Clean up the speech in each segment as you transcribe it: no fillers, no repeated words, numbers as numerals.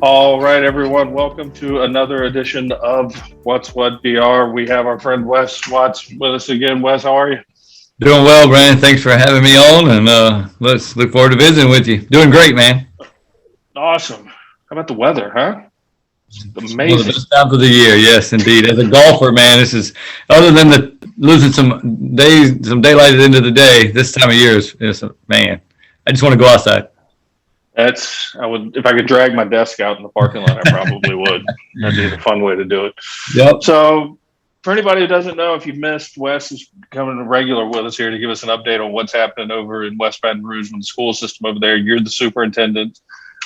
All right, everyone, welcome to another edition of What's What BR. We have our friend Wes Watts with us again. Wes, how are you? Doing well, Brandon. Thanks for having me on, and let's look forward to visiting with you. Doing great, man. Awesome. How about the weather, huh? It's It's one of the amazing. best times of the year. Yes, indeed. As a golfer, man, this is other than the losing some days, some daylight at the end of the day. This time of year is man. I just want to go outside. I would, if I could drag my desk out in the parking lot, I probably would. That'd be the fun way to do it. Yep. So, for anybody who doesn't know, if you've missed, Wes is coming a regular with us here to give us an update on what's happening over in West Baton Rouge with the school system over there. You're the superintendent.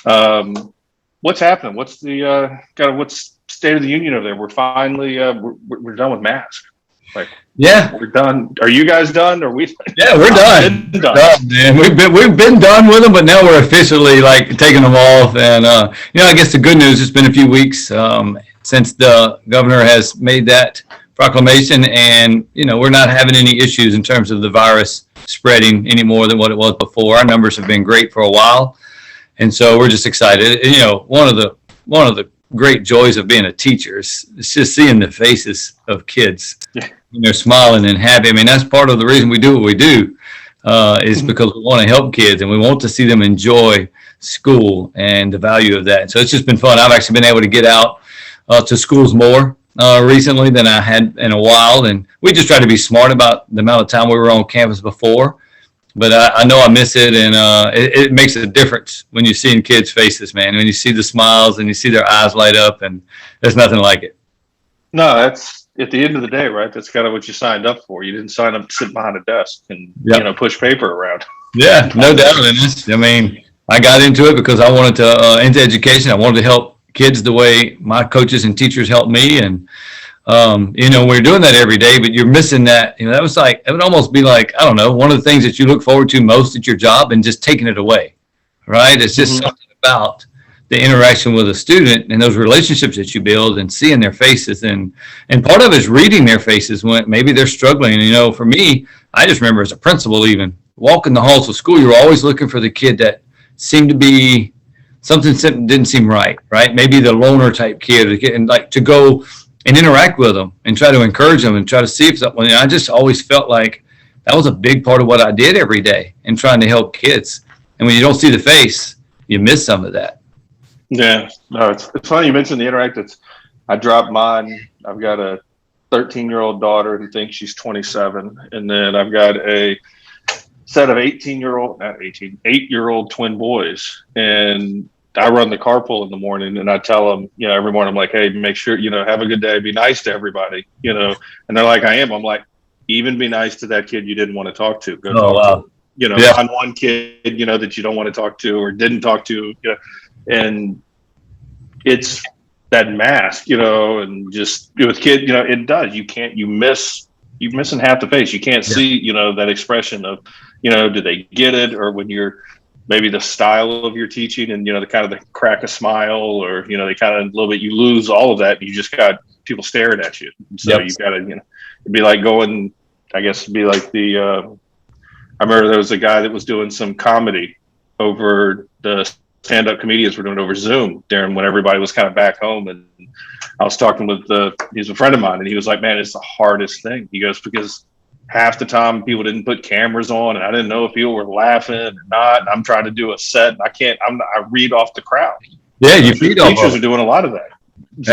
What's happening? What's the what's state of the union over there? We're finally we're done with masks. Like Yeah. we're done. Are you guys done? Are we? Yeah, we're done. Been done. Done, man. We've been done with them, but now we're officially like taking them off. And I guess the good news, it's been a few weeks since the governor has made that proclamation, and we're not having any issues in terms of the virus spreading any more than what it was before. Our numbers have been great for a while, and so we're just excited. And, one of the great joys of being a teacher is just seeing the faces of kids, Yeah. smiling and happy. I mean, that's part of the reason we do what we do, is because we want to help kids and we want to see them enjoy school and the value of that. So it's just been fun. I've actually been able to get out to schools more recently than I had in a while, and we just try to be smart about the amount of time we were on campus before. But I know I miss it, and it makes a difference when you see in kids' faces, man. When you see the smiles and you see their eyes light up, and there's nothing like it. No, that's at the end of the day, right? That's kind of what you signed up for. You didn't sign up to sit behind a desk and Yep. push paper around. Yeah, no doubt in this. I mean, I got into it because I wanted to into education. I wanted to help kids the way my coaches and teachers helped me, and we're doing that every day. But you're missing that. That was like it would almost be like, I don't know, one of the things that you look forward to most at your job, and just taking it away, right? It's just something about the interaction with a student and those relationships that you build and seeing their faces, and part of it is reading their faces when maybe they're struggling. For me, I just remember as a principal, even walking the halls of school, you were always looking for the kid that seemed to be something didn't seem right, right? Maybe the loner type kid, and like to go and interact with them and try to encourage them and try to see if something. I just always felt like that was a big part of what I did every day in trying to help kids. And when you don't see the face, you miss some of that. Yeah, no, it's funny you mentioned the interactive. I dropped mine. I've got a 13-year-old daughter who thinks she's 27, and then I've got a set of 8-year-old twin boys, and I run the carpool in the morning, and I tell them, every morning I'm like, hey, make sure, have a good day, be nice to everybody, and they're like, I am. I'm like, even be nice to that kid you didn't want to talk to. Go talk to him. Find one kid, that you don't want to talk to or didn't talk to, and it's that mask, and just with kid, it does. You're missing half the face. You can't see, that expression of, do they get it? Or when you're maybe the style of your teaching and, the kind of the crack a smile or, they kind of a little bit, you lose all of that. And you just got people staring at you. And so you've got to, it'd be like going, I guess it'd be like I remember there was a guy that was doing some comedy over the stand-up comedians were doing over Zoom during when everybody was kind of back home. And I was talking with he's a friend of mine, and he was like, man, it's the hardest thing. He goes, because half the time people didn't put cameras on, and I didn't know if people were laughing or not. And I'm trying to do a set, and I read off the crowd. Yeah, you feed off. Teachers are doing a lot of that.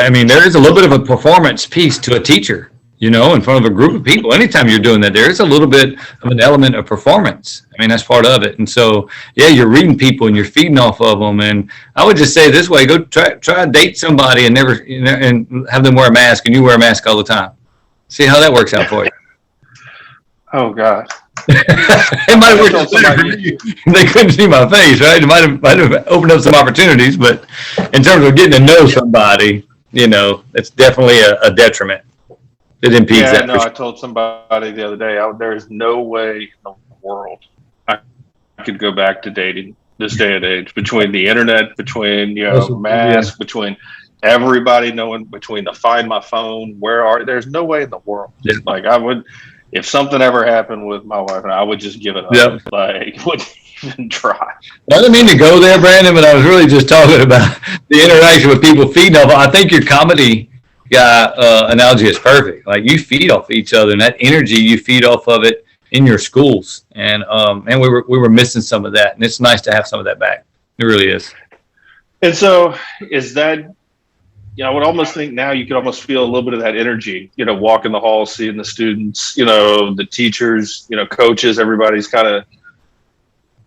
I mean, there is a little bit of a performance piece to a teacher, in front of a group of people. Anytime you're doing that, there is a little bit of an element of performance. I mean, that's part of it. And so, yeah, you're reading people and you're feeding off of them. And I would just say this way: go try to date somebody and never and have them wear a mask, and you wear a mask all the time. See how that works out for you. Oh God. It might have worked out for me. They couldn't see my face, right? It might have opened up some opportunities, but in terms of getting to know somebody, it's definitely a detriment. It impedes that. No, I told somebody the other day, there is no way in the world I could go back to dating this day and age, between the internet, between masks, between everybody knowing, between the find my phone, there's no way in the world. Yeah. Like I would, if something ever happened with my wife and I would just give it up. Yep. Like and dry. I didn't mean to go there, Brandon, but I was really just talking about the interaction with people feeding off. I think your comedy guy analogy is perfect. Like you feed off each other, and that energy you feed off of it in your schools, and we were missing some of that, and it's nice to have some of that back. It really is. And so, is that? I would almost think now you could almost feel a little bit of that energy. Walking the halls, seeing the students, the teachers, coaches, everybody's kind of.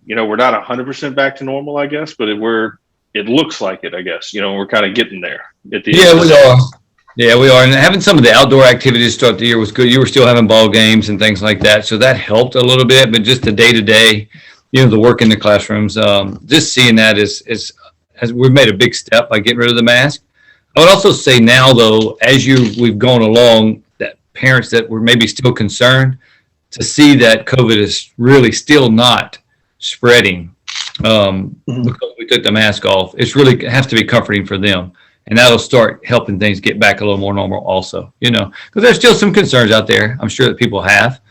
We're not 100% back to normal, I guess, but it looks like it, I guess. We're kind of getting there at the end. We are. Yeah, we are. And having some of the outdoor activities start the year was good. You were still having ball games and things like that. So that helped a little bit, but just the day-to-day, the work in the classrooms, just seeing that is we've made a big step by getting rid of the mask. I would also say now, though, as we've gone along, that parents that were maybe still concerned to see that COVID is really still not spreading because we took the mask off. It's really has to be comforting for them, and that'll start helping things get back a little more normal also, because there's still some concerns out there, I'm sure, that people have.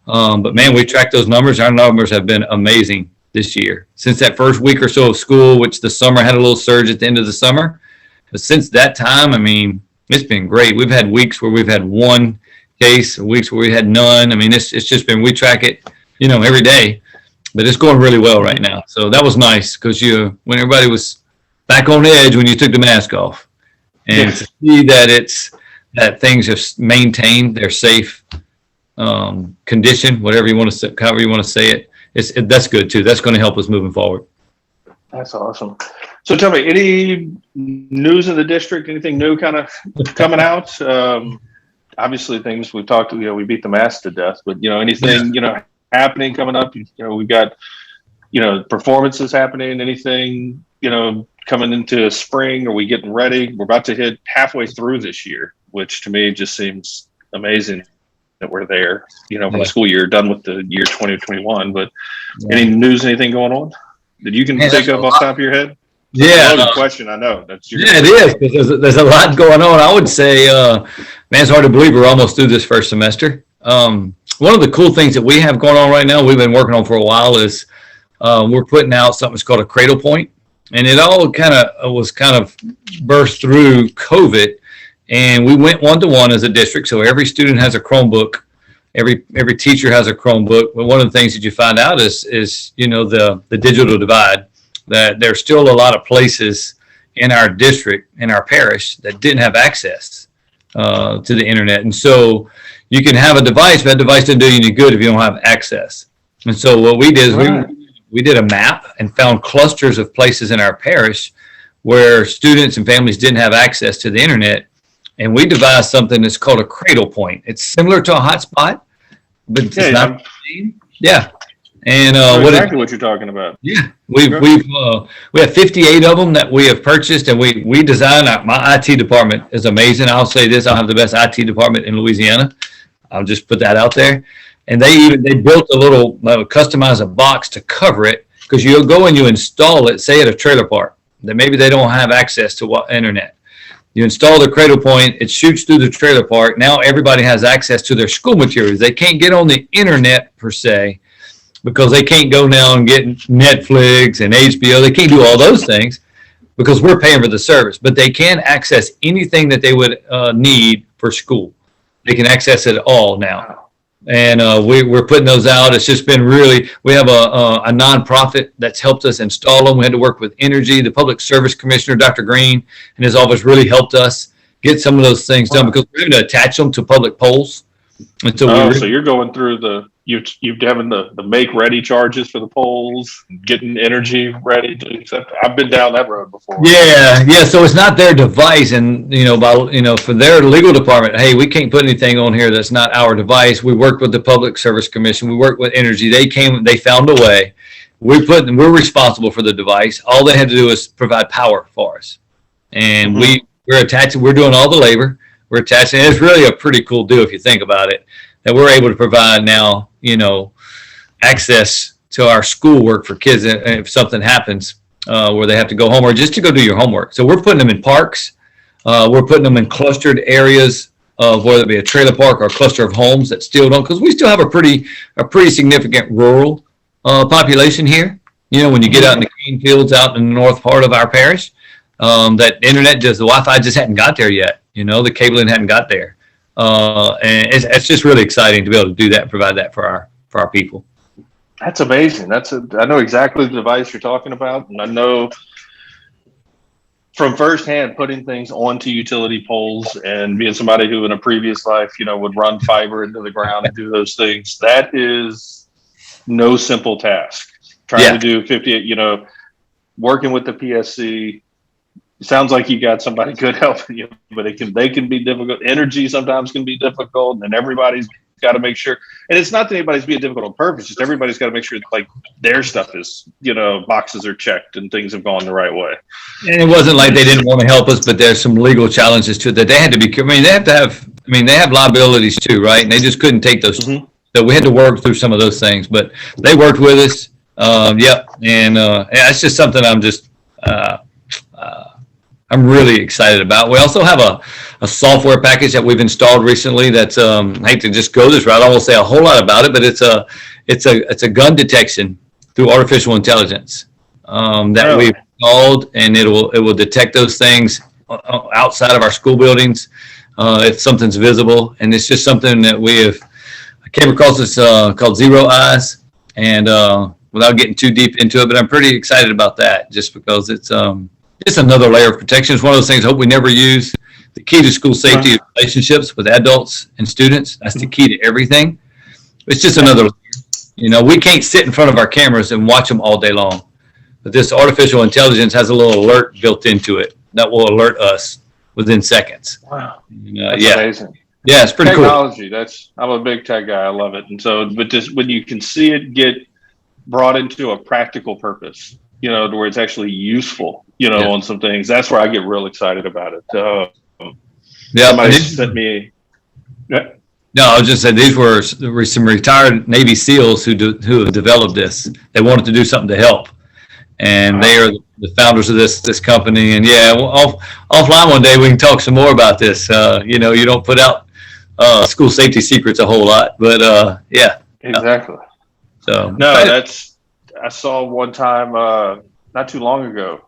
But man, we track those numbers. Our numbers have been amazing this year. Since that first week or so of school, which the summer had a little surge at the end of the summer. But since that time, I mean, it's been great. We've had weeks where we've had one case, weeks where we had none. I mean, it's just been, we track it, every day. But it's going really well right now. So that was nice because when everybody was back on edge when you took the mask off. And to see that things have maintained their safe condition, however you want to say it, that's good too. That's going to help us moving forward. That's awesome. So tell me, any news in the district, anything new kind of coming out? Obviously things we've talked, we beat the mask to death, but anything, happening coming up, we've got, performances happening, anything, coming into spring? Are we getting ready? We're about to hit halfway through this year, which to me just seems amazing that we're there, from the school year, done with the year 2021, but any news, anything going on that you can think of off the top of your head? Yeah. Loaded question, I know. It is, because there's a lot going on. I would say, man, it's hard to believe we're almost through this first semester. One of the cool things that we have going on right now, we've been working on for a while, is we're putting out something that's called a Cradle Point. And it all was burst through COVID. And we went one-to-one as a district. So every student has a Chromebook. Every teacher has a Chromebook. But one of the things that you find out is the digital divide, that there's still a lot of places in our district, in our parish, that didn't have access to the internet. And so you can have a device, but that device doesn't do you any good if you don't have access. And so what we did is we did a map and found clusters of places in our parish where students and families didn't have access to the internet. And we devised something that's called a Cradle Point. It's similar to a hotspot, but it's not the same. Yeah. And exactly what you're talking about. Yeah, we have 58 of them that we have purchased, and we designed. My IT department is amazing. I'll say this: I'll have the best IT department in Louisiana. I'll just put that out there. And they built a little customize a box to cover it, because you'll go and you install it, say at a trailer park that maybe they don't have access to internet. You install the Cradle Point, it shoots through the trailer park. Now everybody has access to their school materials. They can't get on the internet per se, because they can't go now and get Netflix and HBO. They can't do all those things because we're paying for the service. But they can access anything that they would need for school. They can access it all now. And we're putting those out. It's just been we have a nonprofit that's helped us install them. We had to work with Energy. The Public Service Commissioner, Dr. Green, and his office really helped us get some of those things done, because we're going to attach them to public poles. And so, so you're going through you're having the make ready charges for the polls, getting Energy ready to accept. I've been down that road before. Yeah. So it's not their device, and for their legal department, hey, we can't put anything on here that's not our device. We worked with the Public Service Commission. We worked with Energy. They found a way. We're responsible for the device. All they had to do is provide power for us, and we're attaching. We're doing all the labor. We're attaching. It's really a pretty cool deal if you think about it, that we're able to provide now, access to our schoolwork for kids if something happens where they have to go home, or just to go do your homework. So we're putting them in parks. We're putting them in clustered areas of whether it be a trailer park or a cluster of homes that still don't, because we still have a pretty significant rural population here. When you get out in the green fields out in the north part of our parish, that internet the Wi-Fi just hadn't got there yet. The cabling hadn't got there. And it's just really exciting to be able to do that and provide that for our people. That's amazing. I know exactly the device you're talking about, and I know from firsthand putting things onto utility poles and being somebody who in a previous life, would run fiber into the ground and do those things. That is no simple task. Trying to do 50, working with the PSC. It sounds like you got somebody good helping you, but they can be difficult. Energy sometimes can be difficult, and everybody's got to make sure. And it's not that anybody's being difficult on purpose; just everybody's got to make sure like their stuff is, boxes are checked and things have gone the right way. And it wasn't like they didn't want to help us, but there's some legal challenges to it that they had to be. They have liabilities too, right? And they just couldn't take those. Mm-hmm. So we had to work through some of those things, but they worked with us. Yep, and it's just something I'm really excited about. We also have a software package that we've installed recently that's I hate to just go this route. I won't say a whole lot about it, but it's a gun detection through artificial intelligence that we've installed, and it will detect those things outside of our school buildings if something's visible. And it's just something that I came across this called Zero Eyes, and without getting too deep into it, but I'm pretty excited about that just because it's another layer of protection. It's one of those things I hope we never use. The key to school safety is relationships with adults and students. That's the key to everything. It's just another layer. We can't sit in front of our cameras and watch them all day long. But this artificial intelligence has a little alert built into it that will alert us within seconds. Wow. That's amazing. Yeah, it's pretty Technology, I'm a big tech guy. I love it. And so, but just when you can see it get brought into a practical purpose, to where it's actually useful, on some things, that's where I get real excited about it. Somebody sent me. Yeah. No, I was just saying there were some retired Navy SEALs who have developed this. They wanted to do something to help, and they are the founders of this company. And offline one day we can talk some more about this. You don't put out school safety secrets a whole lot, but exactly. So I saw one time not too long ago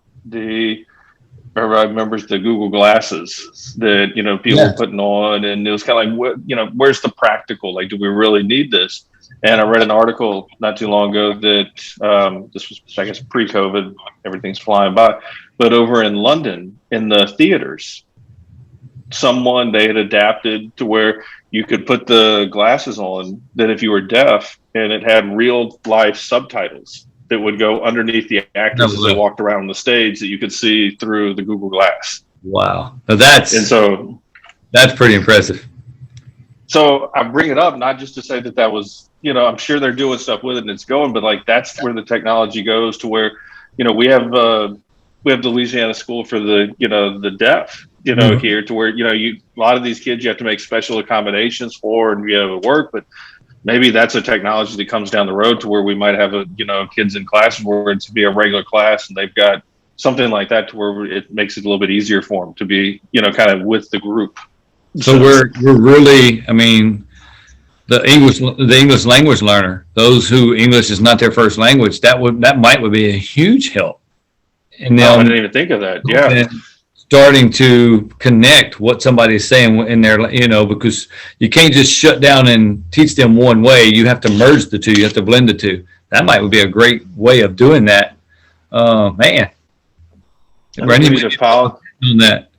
everybody remembers the Google glasses that people were putting on, and it was kind of like, where's the practical? Like, do we really need this? And I read an article not too long ago that this was, I guess, pre-COVID. Everything's flying by, but over in London, in the theaters, they had adapted to where you could put the glasses on that if you were deaf, and it had real life subtitles that would go underneath the actors as they walked around the stage that you could see through the Google Glass. Wow. Now that's pretty impressive. So I bring it up not just to say that was, I'm sure they're doing stuff with it and it's going, but like that's where the technology goes to where, we have the Louisiana School for the deaf, here to where, a lot of these kids you have to make special accommodations for and be able to work, but maybe that's a technology that comes down the road to where we might have kids in classes where it's be a regular class and they've got something like that to where it makes it a little bit easier for them to be, kind of with the group. So we're really, the English language learner, those who English is not their first language, that might be a huge help. And I didn't even think of that. Yeah. Starting to connect what somebody's saying in there, because you can't just shut down and teach them one way. You have to merge the two. You have to blend the two. That might be a great way of doing that. Man. We need to file on that.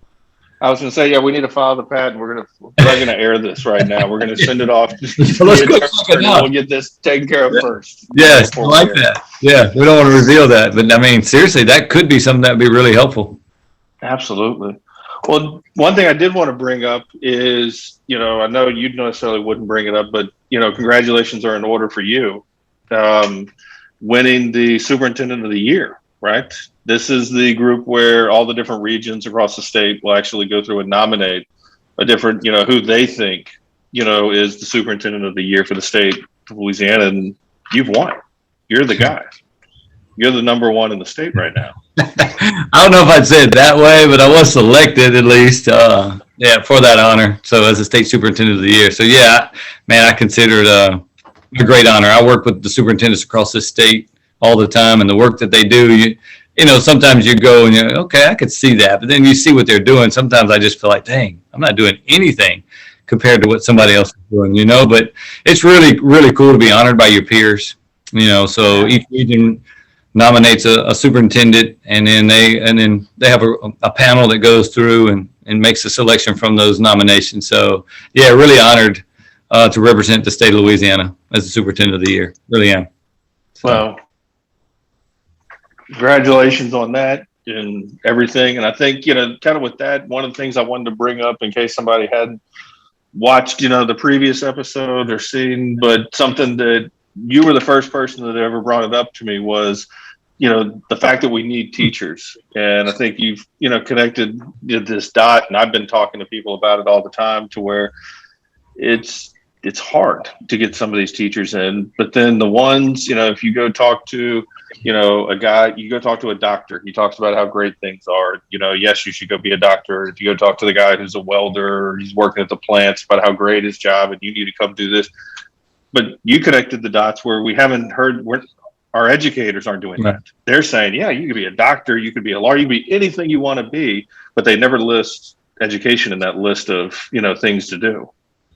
I was going to say, we need to file the patent. We're going to air this right now. We're going to send it off. We'll get this taken care of first. Yes, I like that. Yeah, we don't want to reveal that, but seriously, that could be something that would be really helpful. Absolutely. Well, one thing I did want to bring up is, I know you necessarily wouldn't bring it up, but, congratulations are in order for you winning the Superintendent of the Year, right? This is the group where all the different regions across the state will actually go through and nominate a different, who they think, is the Superintendent of the Year for the state of Louisiana. And you've won. You're the guy. You're the number one in the state right now. I don't know if I'd say it that way, but I was selected at least, for that honor. So as a state superintendent of the year. So I consider it a great honor. I work with the superintendents across the state all the time and the work that they do, you know, sometimes you go and you're okay, I could see that, but then you see what they're doing. Sometimes I just feel like, dang, I'm not doing anything compared to what somebody else is doing, you know. But it's really, really cool to be honored by your peers, you know. So each region nominates a superintendent, and then they have a panel that goes through and makes a selection from those nominations. So yeah, really honored to represent the state of Louisiana as the superintendent of the year. Really am. So. Well, congratulations on that and everything. And I think, you know, kind of with that, one of the things I wanted to bring up in case somebody hadn't watched, you know, the previous episode or seen, but something that you were the first person that ever brought it up to me was, you know, the fact that we need teachers. And I think you've, you know, connected this dot, and I've been talking to people about it all the time, to where it's hard to get some of these teachers in. But then the ones, you know, if you go talk to, you know, a guy, you go talk to a doctor, he talks about how great things are. You know, yes, you should go be a doctor. If you go talk to the guy who's a welder or he's working at the plants, about how great his job and you need to come do this. But you connected the dots where we haven't heard, our educators aren't doing that. They're saying, yeah, you could be a doctor, you could be a lawyer, you could be anything you want to be, but they never list education in that list of, you know, things to do.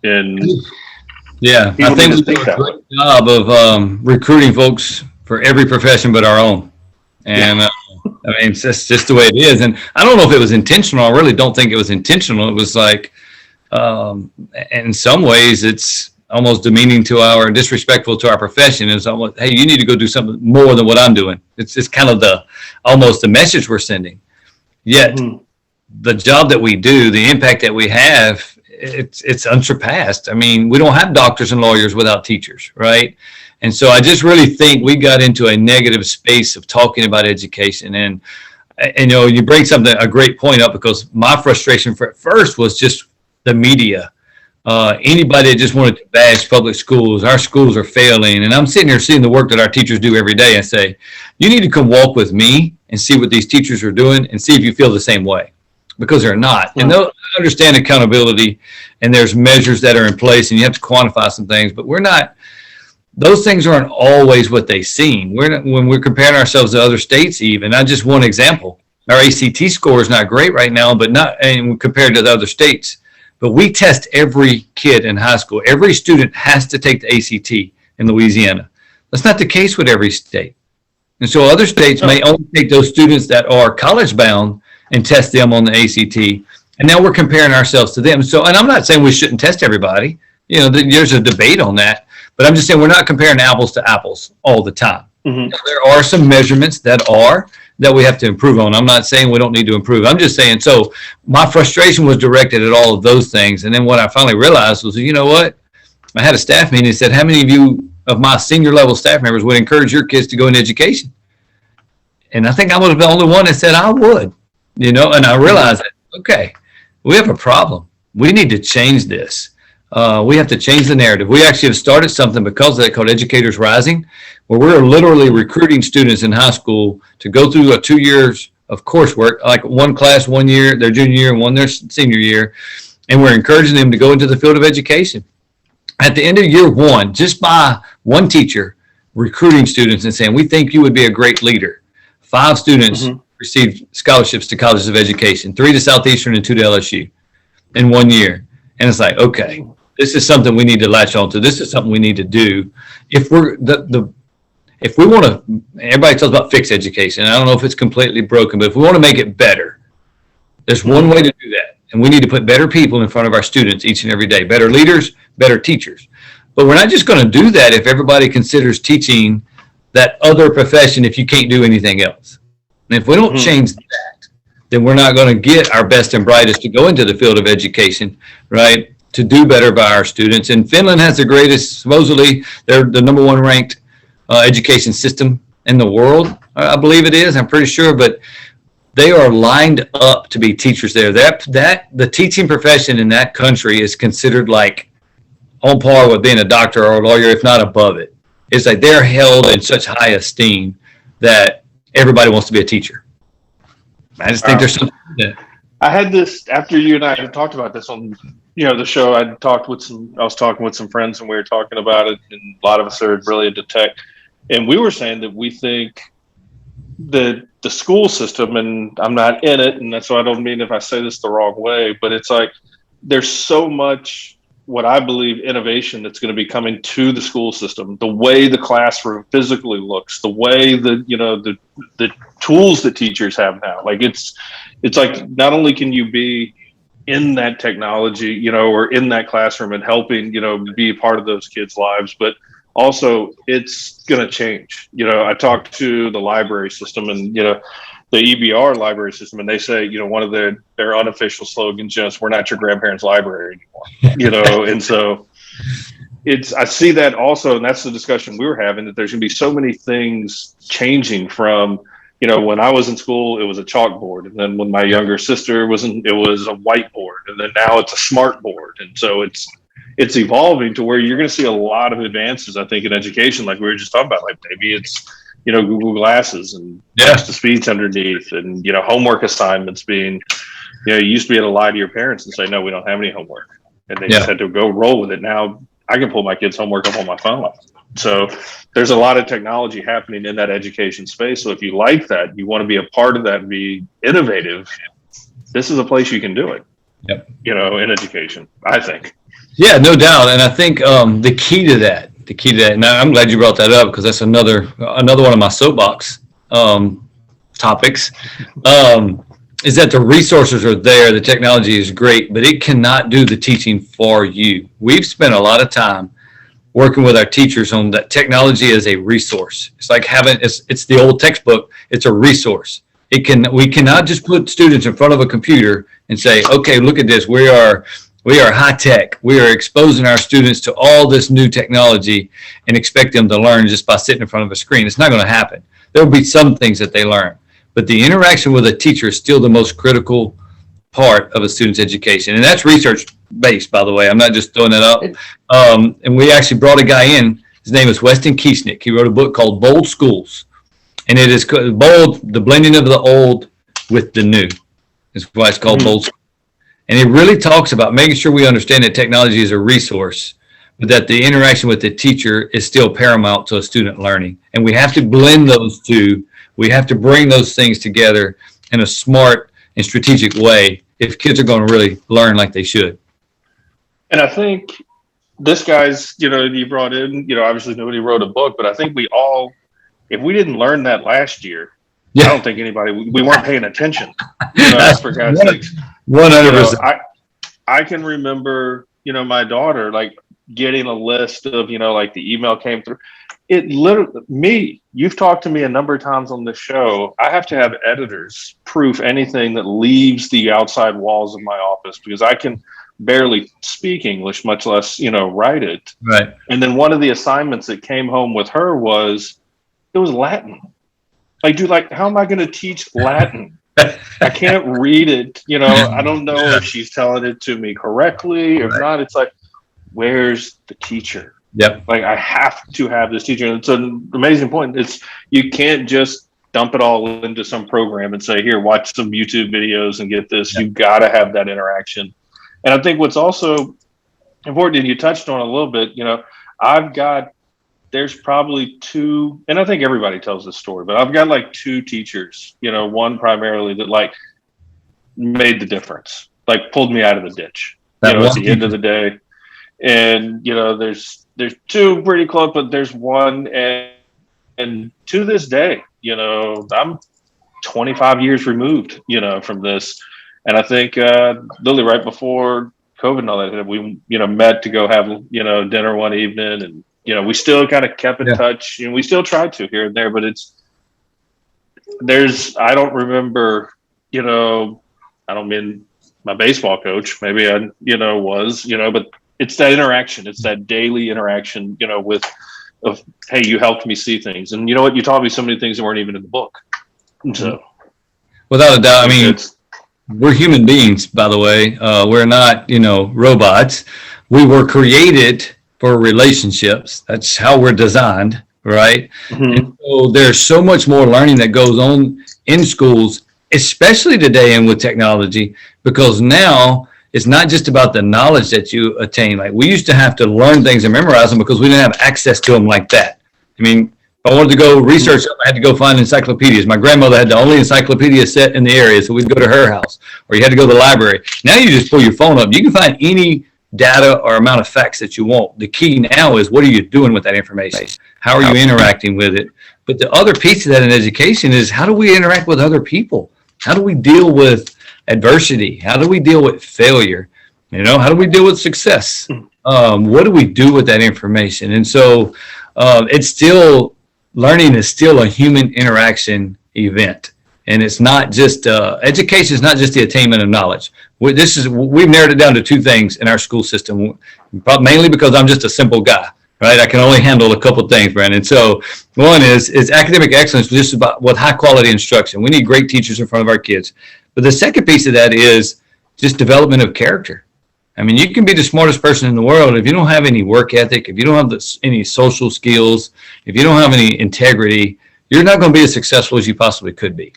And yeah, I think we do a great job of recruiting folks for every profession but our own. And I mean, it's just the way it is. And I don't know if it was intentional. I really don't think it was intentional. It was like, in some ways, it's almost demeaning to our, disrespectful to our profession. It's almost, hey, you need to go do something more than what I'm doing. It's kind of almost the message we're sending. Yet the job that we do, the impact that we have, it's unsurpassed. I mean, we don't have doctors and lawyers without teachers, right? And so I just really think we got into a negative space of talking about education. And you know, you bring a great point up, because my frustration at first was just the media. Anybody that just wanted to bash public schools, our schools are failing. And I'm sitting here seeing the work that our teachers do every day and say, you need to come walk with me and see what these teachers are doing and see if you feel the same way, because they're not. And they'll understand accountability, and there's measures that are in place, and you have to quantify some things, but we're not, those things aren't always what they seem. When we're comparing ourselves to other states, even, not just one example, our ACT score is not great right now, but not, and compared to the other states. But we test every kid in high school. Every student has to take the ACT in Louisiana. That's not the case with every state. And so other states may only take those students that are college bound and test them on the ACT. And now we're comparing ourselves to them. So, and I'm not saying we shouldn't test everybody. You know, there's a debate on that. But I'm just saying we're not comparing apples to apples all the time. Mm-hmm. Now, there are some measurements that we have to improve on. I'm not saying we don't need to improve. I'm just saying, so my frustration was directed at all of those things. And then what I finally realized was, you know what? I had a staff meeting and said, how many of you of my senior level staff members would encourage your kids to go into education? And I think I was the only one that said I would, you know, and I realized that, okay, we have a problem. We need to change this. We have to change the narrative. We actually have started something because of that called Educators Rising, where we're literally recruiting students in high school to go through 2 years of coursework, like one class 1 year, their junior year, and one their senior year. And we're encouraging them to go into the field of education. At the end of year one, just by one teacher recruiting students and saying, we think you would be a great leader. 5 students received scholarships to colleges of education, 3 to Southeastern and 2 to LSU in 1 year. And it's like, okay, this is something we need to latch on to. This is something we need to do. If we want to, everybody talks about fix education. I don't know if it's completely broken, but if we want to make it better, there's one way to do that. And we need to put better people in front of our students each and every day, better leaders, better teachers. But we're not just going to do that if everybody considers teaching that other profession if you can't do anything else. And if we don't change that, then we're not going to get our best and brightest to go into the field of education, right, to do better by our students. And Finland has the greatest, supposedly, they're the #1 ranked education system in the world. I believe it is, I'm pretty sure, but they are lined up to be teachers there. The teaching profession in that country is considered like on par with being a doctor or a lawyer, if not above it. It's like they're held in such high esteem that everybody wants to be a teacher. I just think there's something that I had this after you and I had talked about this on, you know, the show. I was talking with some friends and we were talking about it, and a lot of us are really into tech. And we were saying that we think that the school system, and I'm not in it, and that's why I don't mean if I say this the wrong way, but it's like there's so much what I believe innovation that's going to be coming to the school system, the way the classroom physically looks, the way the tools that teachers have now. Like it's like not only can you be in that technology, or in that classroom and helping, be a part of those kids' lives, but also it's going to change. I talked to the library system and, the EBR library system, and they say, one of their unofficial slogans, is we're not your grandparents' library anymore, and so I see that also, and that's the discussion we were having, that there's going to be so many things changing from, when I was in school, it was a chalkboard. And then when my younger sister it was a whiteboard. And then now it's a smart board. And so it's evolving to where you're going to see a lot of advances, I think, in education, like we were just talking about, like maybe it's, Google Glasses and text to speech underneath, and, homework assignments being, you used to be able to lie to your parents and say, no, we don't have any homework. And they just had to go roll with it. Now I can pull my kids' homework up on my phone. So there's a lot of technology happening in that education space. So if you like that, you want to be a part of that and be innovative, this is a place you can do it, in education, I think. Yeah, no doubt. And I think the key to that, and I'm glad you brought that up, because that's another one of my soapbox topics, is that the resources are there. The technology is great, but it cannot do the teaching for you. We've spent a lot of time working with our teachers on that technology as a resource. It's like it's the old textbook. It's a resource. We cannot just put students in front of a computer and say, okay, look at this. We are high tech. We are exposing our students to all this new technology and expect them to learn just by sitting in front of a screen. It's not going to happen. There'll be some things that they learn, but the interaction with a teacher is still the most critical part of a student's education. And that's research based, by the way. I'm not just throwing that up. And we actually brought a guy in. His name is Weston Kiesnick. He wrote a book called Bold Schools. And it is bold, the blending of the old with the new. That's why it's called Bold Schools. And it really talks about making sure we understand that technology is a resource, but that the interaction with the teacher is still paramount to a student learning. And we have to blend those two. We have to bring those things together in a smart and strategic way if kids are going to really learn like they should. And I think this guy's, you brought in, obviously nobody wrote a book, but I think we all, if we didn't learn that last year, I don't think we weren't paying attention. For God's sakes. 100%. I can remember, my daughter, like getting a list of, like the email came through. It literally, you've talked to me a number of times on this show. I have to have editors proof anything that leaves the outside walls of my office, because I can barely speak English, much less, write it. Right. And then one of the assignments that came home with her was Latin. Like, dude, how am I going to teach Latin? I can't read it. I don't know if she's telling it to me correctly or not. It's like, where's the teacher? Yep. Like, I have to have this teacher. And it's an amazing point. You can't just dump it all into some program and say, here, watch some YouTube videos and get this. Yep. You've got to have that interaction. And I think what's also important, and you touched on a little bit, there's probably two, and I think everybody tells this story, but I've got like two teachers, one primarily that made the difference, pulled me out of the ditch, at the end of the day. And, there's two pretty close, but there's one, and to this day, I'm 25 years removed, from this. And I think literally right before COVID and all that, we, met to go have, dinner one evening, and, we still kind of kept in touch, and we still tried to here and there, but I don't remember, I don't mean my baseball coach, maybe I, was, but it's that interaction. It's that daily interaction, of, hey, you helped me see things. And you know what? You taught me so many things that weren't even in the book. So, without a doubt, I mean, we're human beings, by the way. We're not, robots. We were created for relationships. That's how we're designed, right? Mm-hmm. And so there's so much more learning that goes on in schools, especially today and with technology, because now it's not just about the knowledge that you attain. Like, we used to have to learn things and memorize them because we didn't have access to them like that. I mean, if I wanted to go research something, I had to go find encyclopedias. My grandmother had the only encyclopedia set in the area, so we'd go to her house, or you had to go to the library. Now you just pull your phone up. You can find any data or amount of facts that you want. The key now is, what are you doing with that information? How are you interacting with it? But the other piece of that in education is, how do we interact with other people? How do we deal with adversity? How do we deal with failure? How do we deal with success? What do we do with that information? And so it's still, learning is still a human interaction event. And it's not just, education is not just the attainment of knowledge. We've narrowed it down to two things in our school system, mainly because I'm just a simple guy, right? I can only handle a couple of things, Brandon. So one is academic excellence, just about with high quality instruction. We need great teachers in front of our kids. But the second piece of that is just development of character. I mean, you can be the smartest person in the world. If you don't have any work ethic, if you don't have any social skills, if you don't have any integrity, you're not going to be as successful as you possibly could be.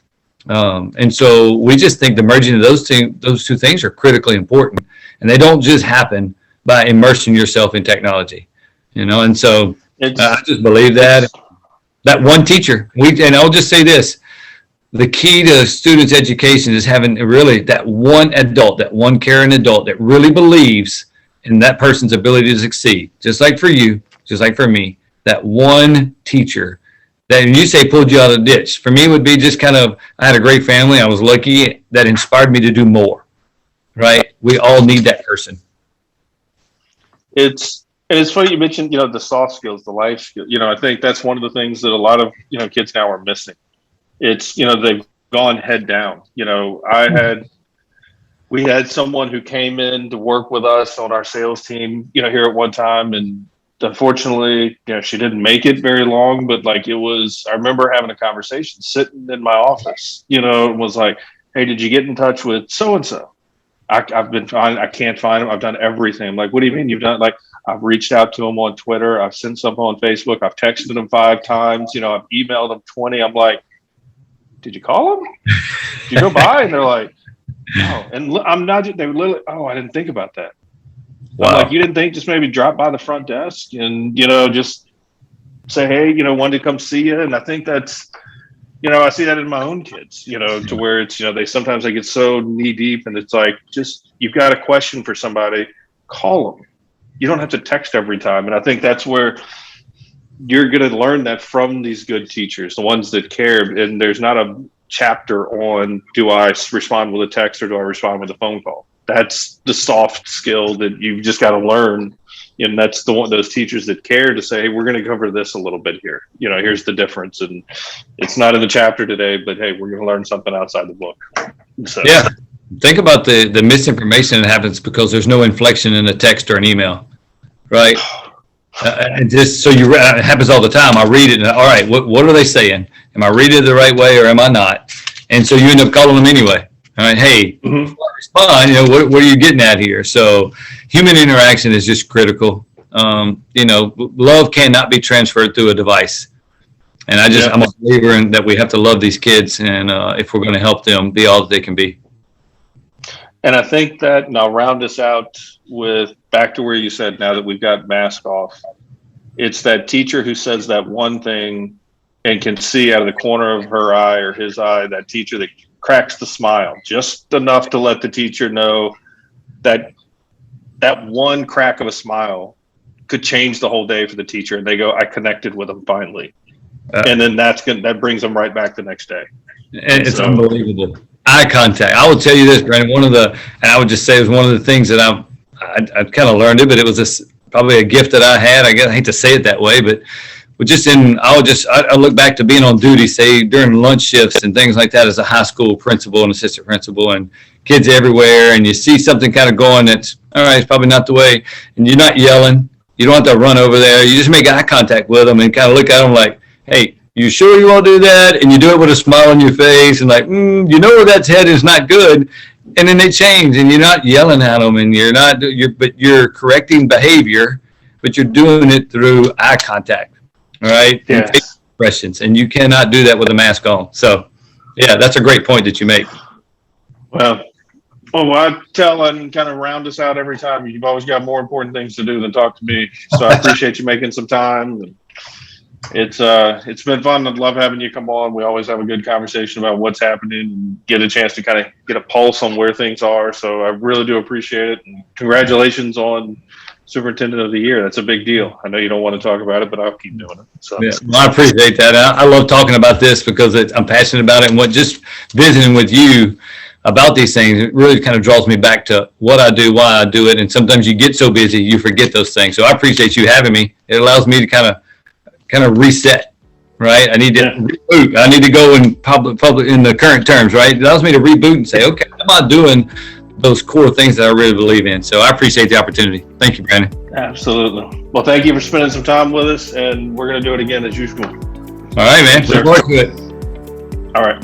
And so we just think the merging of those two things are critically important, and they don't just happen by immersing yourself in technology, and so I just believe that one teacher, and I'll just say this, the key to students' education is having really that one adult, that one caring adult that really believes in that person's ability to succeed, just like for you, just like for me, that one teacher that, when you say pulled you out of the ditch, for me would be just kind of, I had a great family. I was lucky, that inspired me to do more, right? We all need that person. It's funny you mentioned, the soft skills, the life skills. I think that's one of the things that a lot of, kids now are missing. It's, they've gone head down. We had someone who came in to work with us on our sales team, here at one time, and unfortunately, she didn't make it very long, but I remember having a conversation sitting in my office, and was like, hey, did you get in touch with so-and-so? I've been trying, I can't find him. I've done everything. I'm like, what do you mean you've done? I've reached out to him on Twitter. I've sent something on Facebook. I've texted him 5 times. I've emailed him 20. I'm like, did you call him? Did you go by? And they're like, no. And I'm not, they were literally, I didn't think about that. Wow. I'm like, you didn't think just maybe drop by the front desk and, just say, hey, wanted to come see you. And I think that's, I see that in my own kids, to where it's, sometimes they get so knee deep, and it's like, just, you've got a question for somebody, call them. You don't have to text every time. And I think that's where you're going to learn that from these good teachers, the ones that care. And there's not a chapter on, do I respond with a text or do I respond with a phone call? That's the soft skill that you've just got to learn. And that's those teachers that care to say, hey, we're going to cover this a little bit here. Here's the difference. And it's not in the chapter today, but hey, we're going to learn something outside the book. So, yeah. Think about the misinformation that happens because there's no inflection in a text or an email, right? And just so it happens all the time. I read it and, all right, what are they saying? Am I reading it the right way or am I not? And so you end up calling them anyway. All right, hey, respond, what are you getting at here? So human interaction is just critical. Love cannot be transferred through a device. And I'm a believer in that we have to love these kids, and if we're going to help them be all that they can be. And I think that, and I'll round this out with back to where you said, now that we've got mask off, it's that teacher who says that one thing and can see out of the corner of her eye or his eye, that teacher that cracks the smile just enough to let the teacher know that that one crack of a smile could change the whole day for the teacher. And they go, I connected with them finally. And then that brings them right back the next day. And it's unbelievable. Eye contact. I will tell you this, Brandon, and I would just say it was one of the things that I kind of learned it, but it was probably a gift that I had. I guess I hate to say it that way, but I look back to being on duty, say during lunch shifts and things like that as a high school principal and assistant principal, and kids everywhere, and you see something kind of going that's, all right, it's probably not the way, and you're not yelling. You don't have to run over there. You just make eye contact with them and kind of look at them like, hey, you sure you want to do that? And you do it with a smile on your face and like, where that's headed is not good. And then they change, and you're not yelling at them, and but you're correcting behavior, but you're doing it through eye contact. All right. Yes. And face expressions, and you cannot do that with a mask on. So, yeah, that's a great point that you make. Well, I tell and kind of round us out every time. You've always got more important things to do than talk to me. So I appreciate you making some time. It's been fun. I love having you come on. We always have a good conversation about what's happening and get a chance to kind of get a pulse on where things are. So I really do appreciate it. And congratulations on Superintendent of the Year. That's a big deal. I know you don't want to talk about it, but I'll keep doing it. So Yeah, well, I appreciate that. I love talking about this because I'm passionate about it, and just visiting with you about these things, it really kind of draws me back to what I do, why I do it. And sometimes you get so busy, you forget those things. So I appreciate you having me. It allows me to kind of reset, right? I need to reboot. I need to go in public in the current terms, right? It allows me to reboot and say, okay, am I doing those core things that I really believe in? So I appreciate the opportunity. Thank you, Brandon. absolutely. Well, thank you for spending some time with us, and we're going to do it again as usual. All right, man. Look forward to it. All right.